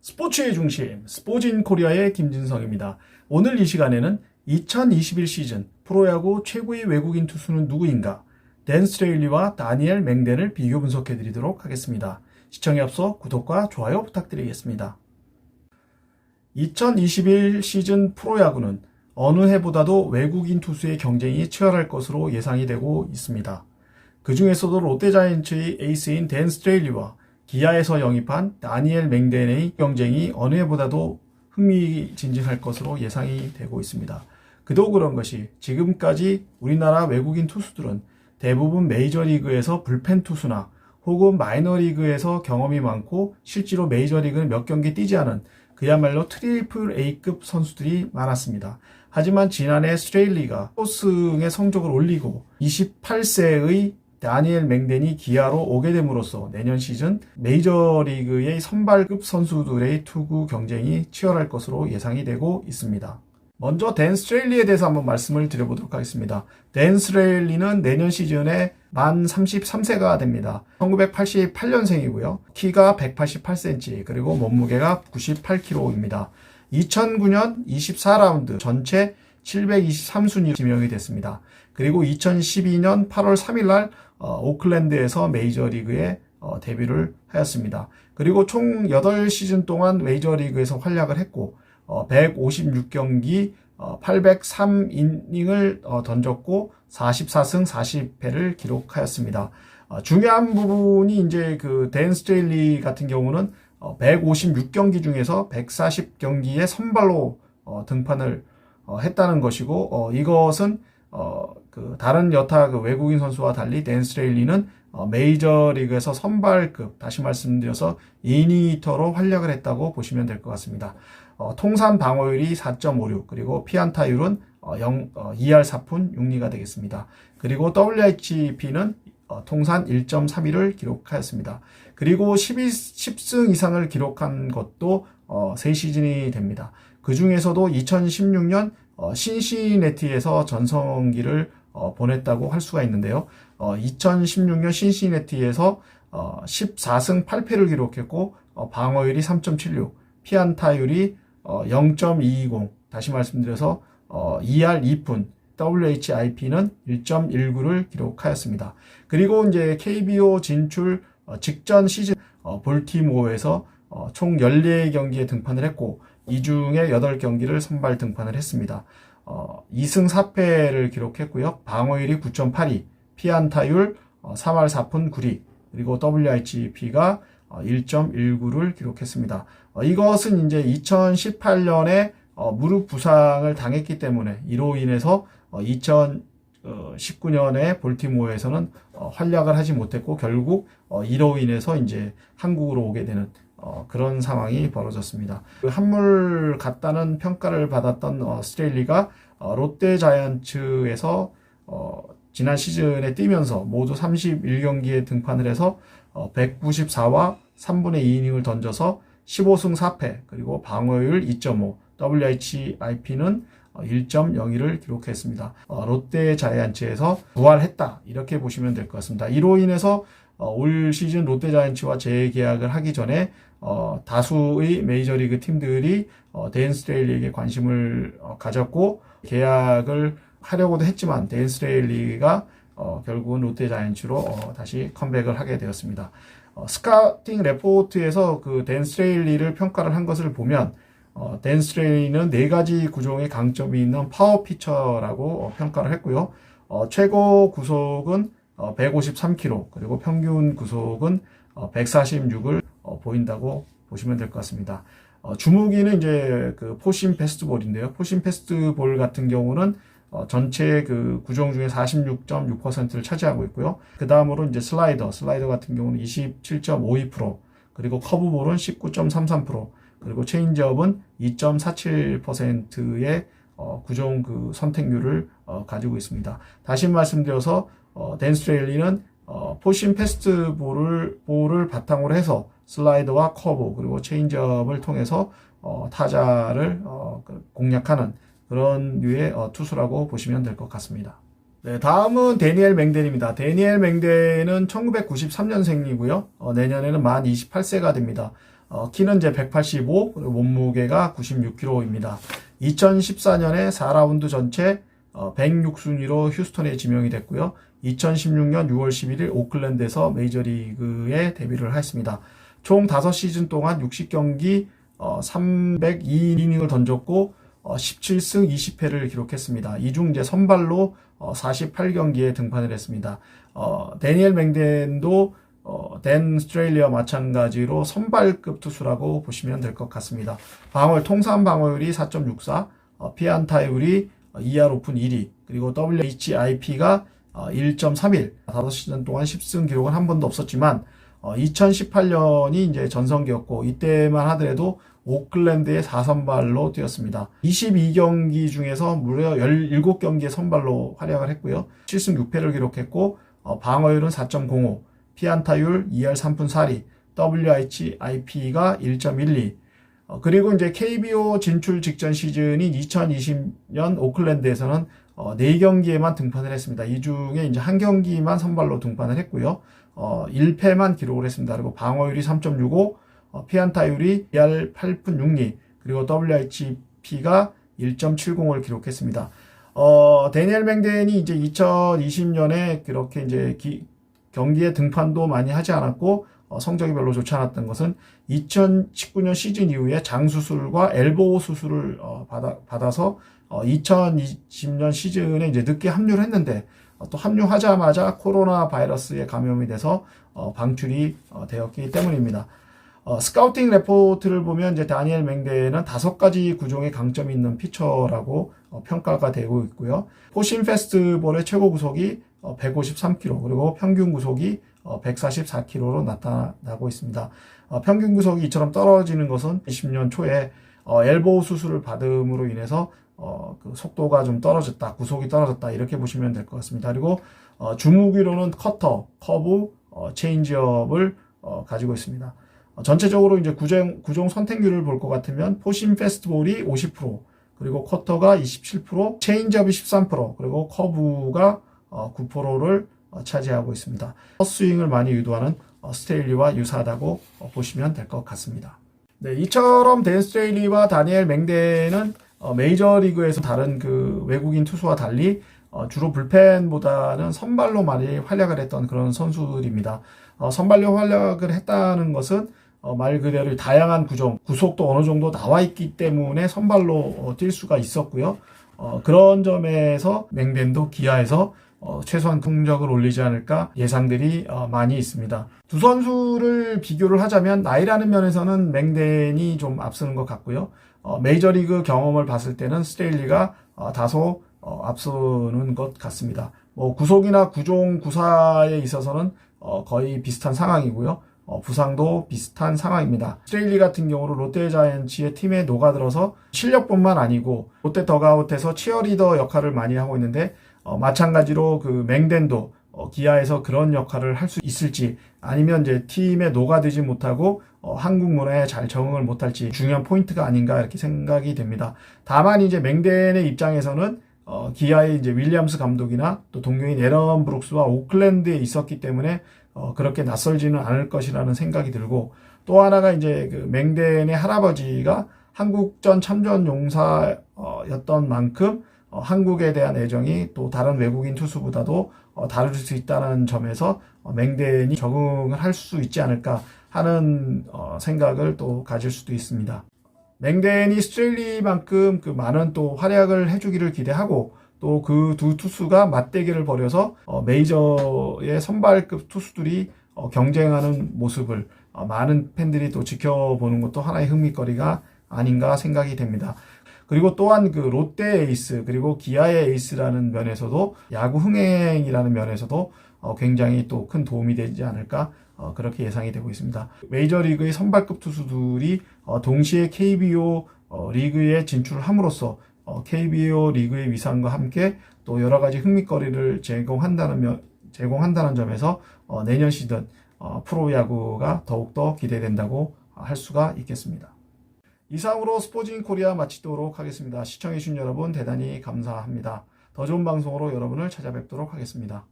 스포츠의 중심, 스포진 코리아의 김진성입니다. 오늘 이 시간에는 2021 시즌 프로야구 최고의 외국인 투수는 누구인가? 댄 스트레일리와 다니엘 맹덴을 비교 분석해 드리도록 하겠습니다. 시청에 앞서 구독과 좋아요 부탁드리겠습니다. 2021 시즌 프로야구는 어느 해보다도 외국인 투수의 경쟁이 치열할 것으로 예상이 되고 있습니다. 그 중에서도 롯데자이언츠의 에이스인 댄 스트레일리와 기아에서 영입한 다니엘 맹덴의 경쟁이 어느 해보다도 흥미진진할 것으로 예상이 되고 있습니다. 그도 그런 것이 지금까지 우리나라 외국인 투수들은 대부분 메이저리그에서 불펜 투수나 혹은 마이너리그에서 경험이 많고 실제로 메이저리그는 몇 경기 뛰지 않은 그야말로 트리플 A급 선수들이 많았습니다. 하지만 지난해 스트레일리가 포스의 성적을 올리고 28세의 다니엘 맹덴이 기아로 오게 됨으로써 내년 시즌 메이저리그의 선발급 선수들의 투구 경쟁이 치열할 것으로 예상이 되고 있습니다. 먼저 댄 스트레일리에 대해서 한번 말씀을 드려보도록 하겠습니다. 댄 스트레일리는 내년 시즌에 만 33세가 됩니다. 1988년생이고요. 키가 188cm 그리고 몸무게가 98kg입니다. 2009년 24라운드 전체 723순위 지명이 됐습니다. 그리고 2012년 8월 3일 날 오클랜드에서 메이저리그에 데뷔를 하였습니다. 그리고 총 8시즌 동안 메이저리그에서 활약을 했고 156경기 803이닝을 던졌고 44승 40패를 기록하였습니다. 중요한 부분이 이제 그 댄 스트레일리 같은 경우는 156경기 중에서 140경기에 선발로 등판을 했다는 것이고 이것은 그 다른 여타 그 외국인 선수와 달리 댄 스트레일리는 메이저리그에서 선발급, 다시 말씀드려서 이니터로 활약을 했다고 보시면 될 것 같습니다. 통산 방어율이 4.56 그리고 피안타율은 2할 4푼 6리가 되겠습니다. 그리고 WHP는 통산 1.31을 기록하였습니다. 그리고 10승 이상을 기록한 것도 3시즌이 됩니다. 그 중에서도 2016년 신시내티에서 전성기를 보냈다고 할 수가 있는데요. 2016년 신시내티에서 14승 8패를 기록했고 방어율이 3.76, 피안타율이 0.220, 다시 말씀드려서 2할 2푼, WHIP는 1.19를 기록하였습니다. 그리고 이제 KBO 진출 직전 시즌 볼티모어에서 총 14경기에 등판을 했고 이 중에 8경기를 선발 등판을 했습니다. 2승 4패를 기록했고요. 방어율이 9.82, 피안타율 3할 4푼 9리, 그리고 WHP가 1.19를 기록했습니다. 이것은 이제 2018년에 무릎 부상을 당했기 때문에 이로 인해서 2019년에 볼티모어에서는 활약을 하지 못했고 결국 이로 인해서 이제 한국으로 오게 되는 그런 상황이 벌어졌습니다. 그 한물 같다는 평가를 받았던 스트레일리가 롯데자이언츠에서 지난 시즌에 뛰면서 모두 31경기에 등판을 해서 194와 3분의 2이닝을 던져서 15승 4패 그리고 방어율 2.5, WHIP는 1.02를 기록했습니다. 롯데자이언츠에서 부활했다 이렇게 보시면 될 것 같습니다. 이로 인해서 올 시즌 롯데자이언츠와 재계약을 하기 전에 다수의 메이저리그 팀들이 댄 스트레일리에게 관심을 가졌고 계약을 하려고도 했지만 댄 스트레일리가 결국은 롯데자이언츠로 다시 컴백을 하게 되었습니다. 스카우팅 레포트에서 그 댄 스트레일리를 평가를 한 것을 보면 댄 스트레일리는 4가지 구종의 강점이 있는 파워 피처라고 평가를 했고요. 최고 구속은 153km 그리고 평균 구속은 146을 보인다고 보시면 될 것 같습니다. 주무기는 이제 그 포심 패스트볼인데요. 포심 패스트볼 같은 경우는 전체 그 구종 중에 46.6%를 차지하고 있고요. 그 다음으로 이제 슬라이더 같은 경우는 27.52%, 그리고 커브볼은 19.33%, 그리고 체인지업은 2.47%의 구종 그 선택률을 가지고 있습니다. 다시 말씀드려서 댄 스트레일리는 포심 패스트볼을 바탕으로 해서 슬라이더와 커브 그리고 체인지업을 통해서 타자를 공략하는 그런 류의 투수라고 보시면 될 것 같습니다. 네, 다음은 데니엘 맹덴입니다. 데니엘 맹덴은 1993년생이고요. 내년에는 만 28세가 됩니다. 키는 이제 185, 그리고 몸무게가 96kg입니다. 2014년에 4라운드 전체 106순위로 휴스턴에 지명이 됐고요. 2016년 6월 11일 오클랜드에서 메이저리그에 데뷔를 했습니다. 총 5시즌 동안 60경기 302이닝을 던졌고 17승 20패를 기록했습니다. 이 중 이제 선발로 48경기에 등판을 했습니다. 데니엘 맹덴도 댄 스트레일리와 마찬가지로 선발급 투수라고 보시면 될 것 같습니다. 통산 방어율이 4.64, 피안타율이 2할 오픈 1위, 그리고 WHIP가 1.31, 5시즌 동안 10승 기록은 한 번도 없었지만 2018년이 이제 전성기였고 이때만 하더라도 오클랜드의 4선발로 뛰었습니다. 22경기 중에서 무려 17경기의 선발로 활약을 했고요. 7승 6패를 기록했고 방어율은 4.05, 피안타율 2할 3푼 4리, WHIP가 1.12. 그리고 이제 KBO 진출 직전 시즌인 2020년 오클랜드에서는 4경기에만 등판을 했습니다. 이 중에 이제 한 경기만 선발로 등판을 했고요. 1패만 기록을 했습니다. 그리고 방어율이 3.65, 피안타율이 2할 8푼 6리, 그리고 WHP가 1.70을 기록했습니다. 데니엘 맹덴이 이제 2020년에 그렇게 이제 경기에 등판도 많이 하지 않았고 성적이 별로 좋지 않았던 것은 2019년 시즌 이후에 장 수술과 엘보우 수술을 받아서 2020년 시즌에 이제 늦게 합류를 했는데 또 합류하자마자 코로나 바이러스에 감염이 돼서 방출이 되었기 때문입니다. 스카우팅 레포트를 보면 이제 다니엘 맹덴은 5가지 구종의 강점이 있는 피처라고 평가가 되고 있고요. 포심 페스트볼의 최고 구속이 153km, 그리고 평균 구속이 144km로 나타나고 있습니다. 평균 구속이 이처럼 떨어지는 것은 20년 초에 엘보우 수술을 받음으로 인해서 그 속도가 좀 떨어졌다, 구속이 떨어졌다, 이렇게 보시면 될 것 같습니다. 그리고 주무기로는 커터, 커브, 체인지업을 가지고 있습니다. 전체적으로 이제 구종 선택률을 볼 것 같으면 포심 페스트볼이 50%, 그리고 커터가 27%, 체인지업이 13%, 그리고 커브가 9%를 차지하고 있습니다. 헛스윙을 많이 유도하는 스테일리와 유사하다고 보시면 될 것 같습니다. 네, 이처럼 댄 스테일리와 다니엘 맹덴은 메이저리그에서 다른 그 외국인 투수와 달리 주로 불펜보다는 선발로 많이 활약을 했던 그런 선수들입니다. 선발로 활약을 했다는 것은 말 그대로 다양한 구속도 어느 정도 나와 있기 때문에 선발로 뛸 수가 있었고요. 그런 점에서 맹덴도 기아에서 최소한 성적을 올리지 않을까 예상들이 많이 있습니다. 두 선수를 비교를 하자면 나이라는 면에서는 맹덴이 좀 앞서는 것 같고요. 메이저리그 경험을 봤을 때는 스테일리가 다소 앞서는 것 같습니다. 구속이나 구종 구사에 있어서는 거의 비슷한 상황이고요. 부상도 비슷한 상황입니다. 스테일리 같은 경우로 롯데자이언츠의 팀에 녹아들어서 실력뿐만 아니고 롯데 더가웃에서 치어리더 역할을 많이 하고 있는데 마찬가지로 그 맹덴도 기아에서 그런 역할을 할 수 있을지, 아니면 이제 팀에 녹아들지 못하고 한국 문화에 잘 적응을 못할지 중요한 포인트가 아닌가 이렇게 생각이 됩니다. 다만 이제 맹덴의 입장에서는 기아의 이제 윌리엄스 감독이나 또 동료인 에런 브룩스와 오클랜드에 있었기 때문에 그렇게 낯설지는 않을 것이라는 생각이 들고, 또 하나가 이제 그 맹덴의 할아버지가 한국전 참전 용사였던 만큼 한국에 대한 애정이 또 다른 외국인 투수보다도 다를 수 있다는 점에서 맹덴이 적응을 할 수 있지 않을까 하는 생각을 또 가질 수도 있습니다. 맹덴이 스트레일리만큼 그 많은 또 활약을 해주기를 기대하고, 또 그 두 투수가 맞대결을 벌여서 메이저의 선발급 투수들이 경쟁하는 모습을 많은 팬들이 또 지켜보는 것도 하나의 흥미거리가 아닌가 생각이 됩니다. 그리고 또한 그 롯데 에이스 그리고 기아의 에이스라는 면에서도 야구 흥행이라는 면에서도 굉장히 또 큰 도움이 되지 않을까 그렇게 예상이 되고 있습니다. 메이저리그의 선발급 투수들이 동시에 KBO 리그에 진출을 함으로써 KBO 리그의 위상과 함께 또 여러 가지 흥미거리를 제공한다는 점에서 내년 시즌 프로야구가 더욱더 기대된다고 할 수가 있겠습니다. 이상으로 스포츠인 코리아 마치도록 하겠습니다. 시청해주신 여러분 대단히 감사합니다. 더 좋은 방송으로 여러분을 찾아뵙도록 하겠습니다.